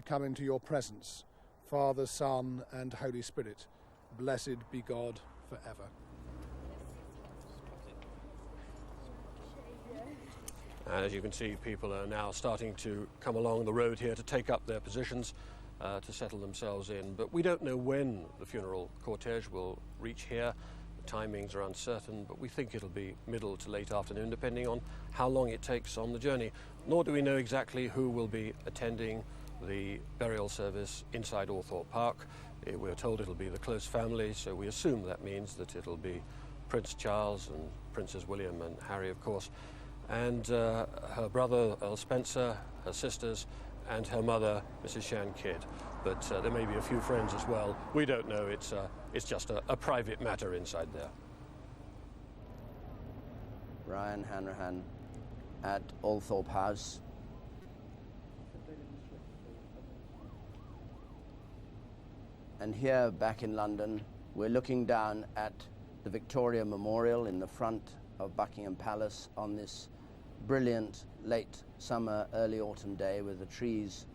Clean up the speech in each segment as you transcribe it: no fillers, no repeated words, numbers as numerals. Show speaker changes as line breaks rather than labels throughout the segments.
come into your presence, Father, Son, and Holy Spirit. Blessed be God forever.
And as you can see, people are now starting to come along the road here to take up their positions, to settle themselves in. But we don't know when the funeral cortege will reach here. The timings are uncertain, but we think it'll be middle to late afternoon, depending on how long it takes on the journey. Nor do we know exactly who will be attending the burial service inside Althorpe Park. We're told it'll be the close family, so we assume that means that it'll be Prince Charles and Princes William and Harry, of course, and her brother Earl Spencer, her sisters, and her mother, Mrs. Shan Kidd. But there may be a few friends as well. We don't know. It's just a private matter inside there.
Brian Hanrahan at Althorpe House. And here, back in London, we're looking down at the Victoria Memorial in the front of Buckingham Palace on this brilliant late summer, early autumn day with the trees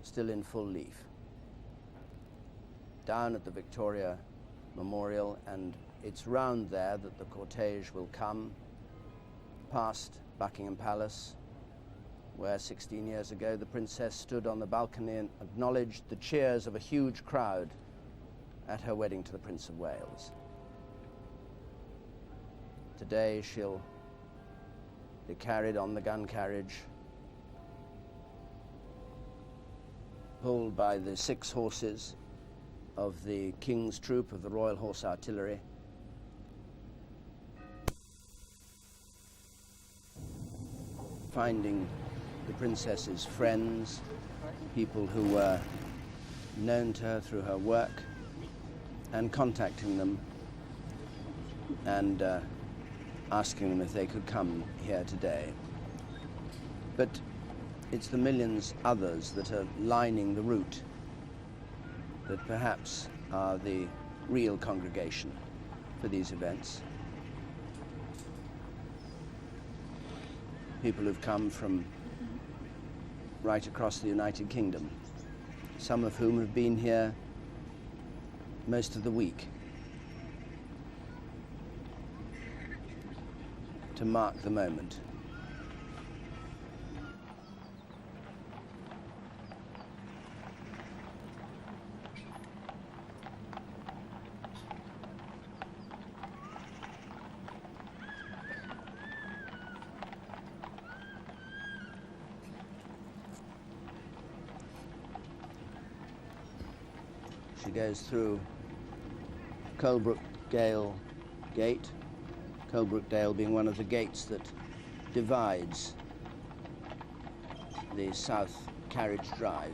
still in full leaf. Down at the Victoria Memorial, and it's round there that the cortege will come past Buckingham Palace, where 16 years ago the princess stood on the balcony and acknowledged the cheers of a huge crowd at her wedding to the Prince of Wales. Today she'll be carried on the gun carriage, pulled by the 6 horses of the King's Troop of the Royal Horse Artillery. Finding the princess's friends, people who were known to her through her work, and contacting them and asking them if they could come here today. But it's the millions others that are lining the route that perhaps are the real congregation for these events. People who've come from right across the United Kingdom, some of whom have been here most of the week to mark the moment. She goes through Coalbrookdale Gate, Coalbrookdale being one of the gates that divides the South Carriage Drive.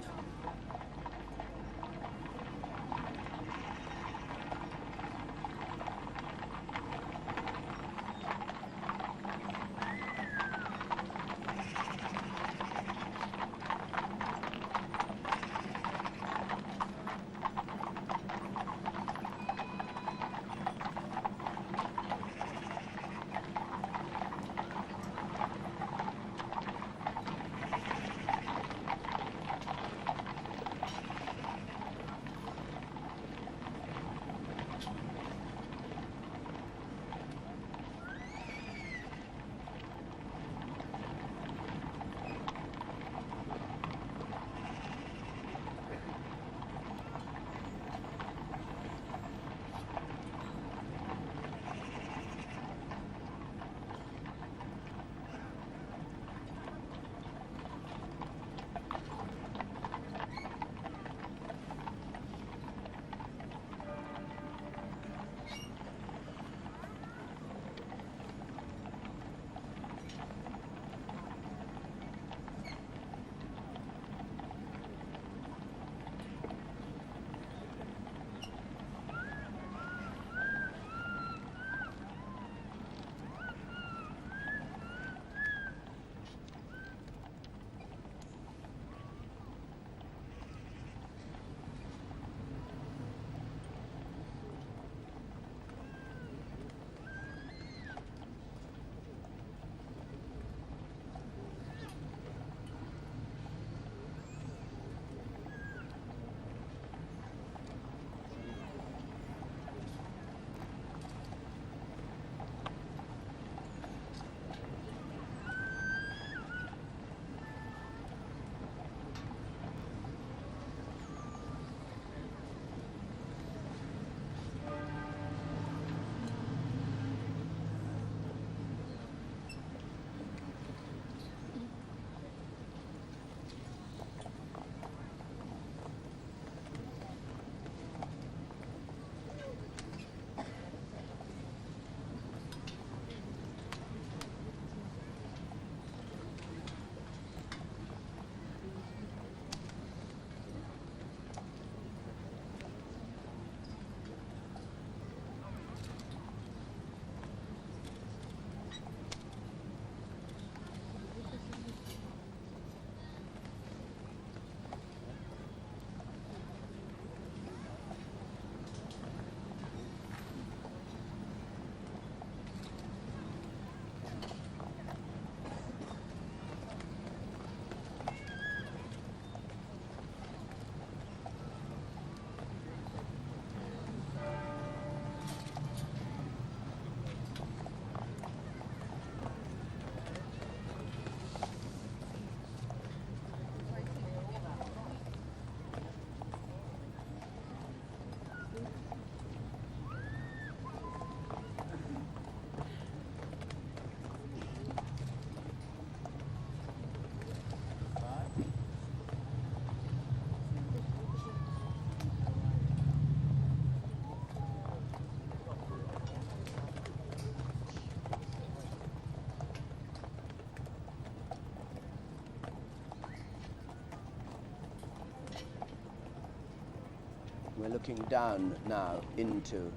We're looking down now into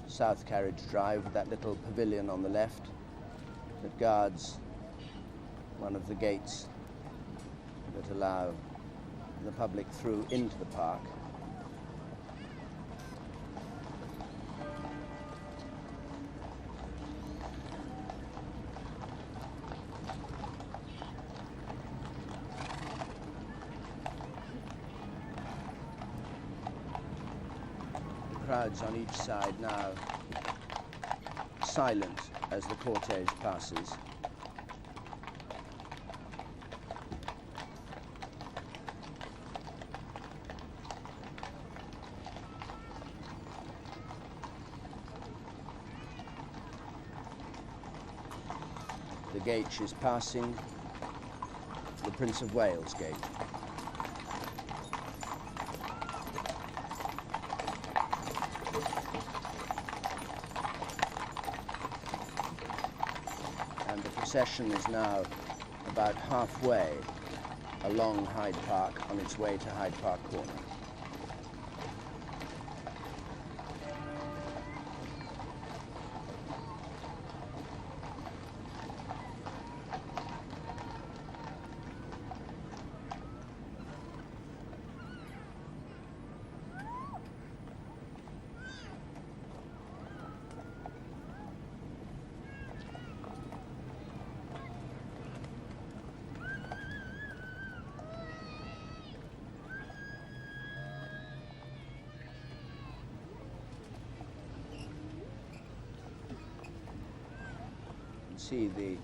South Carriage Drive with that little pavilion on the left that guards one of the gates that allow the public through into the park. Crowds on each side now silent as the cortege passes. The gate is passing, the Prince of Wales gate. And the procession is now about halfway along Hyde Park on its way to Hyde Park Corner. See the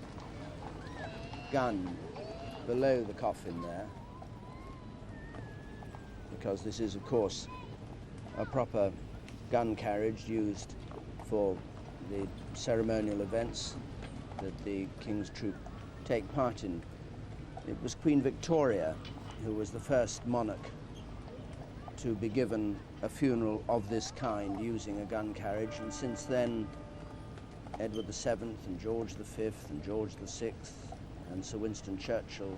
gun below the coffin there, because this is of course a proper gun carriage used for the ceremonial events that the King's Troop take part in. It was Queen Victoria who was the first monarch to be given a funeral of this kind using a gun carriage, and since then Edward VII and George V and George VI and Sir Winston Churchill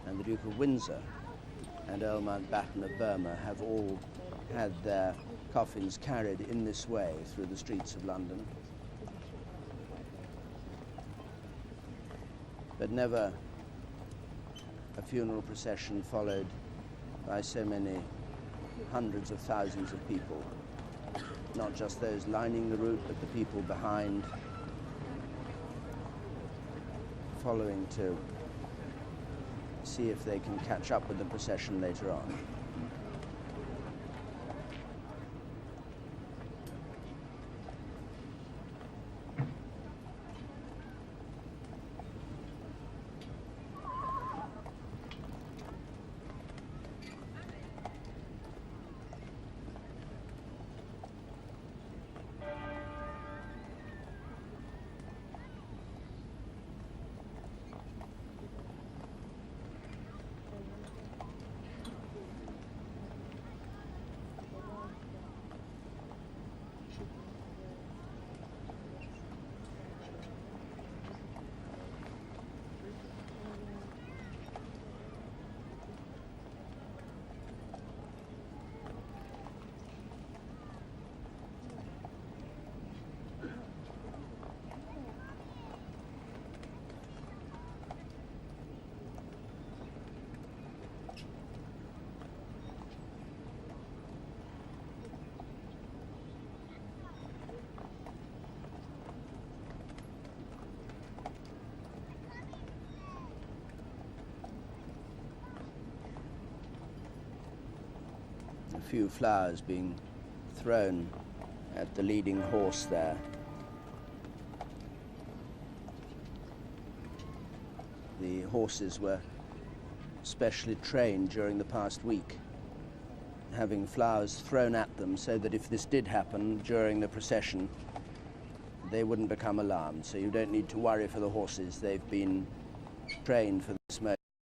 and the Duke of Windsor and Earl Mountbatten of Burma have all had their coffins carried in this way through the streets of London. But never a funeral procession followed by so many hundreds of thousands of people. Not just those lining the route, but the people behind, following to see if they can catch up with the procession later on. A few flowers being thrown at the leading horse there. The horses were specially trained during the past week, having flowers thrown at them so that if this did happen during the procession, they wouldn't become alarmed. So you don't need to worry for the horses. They've been trained for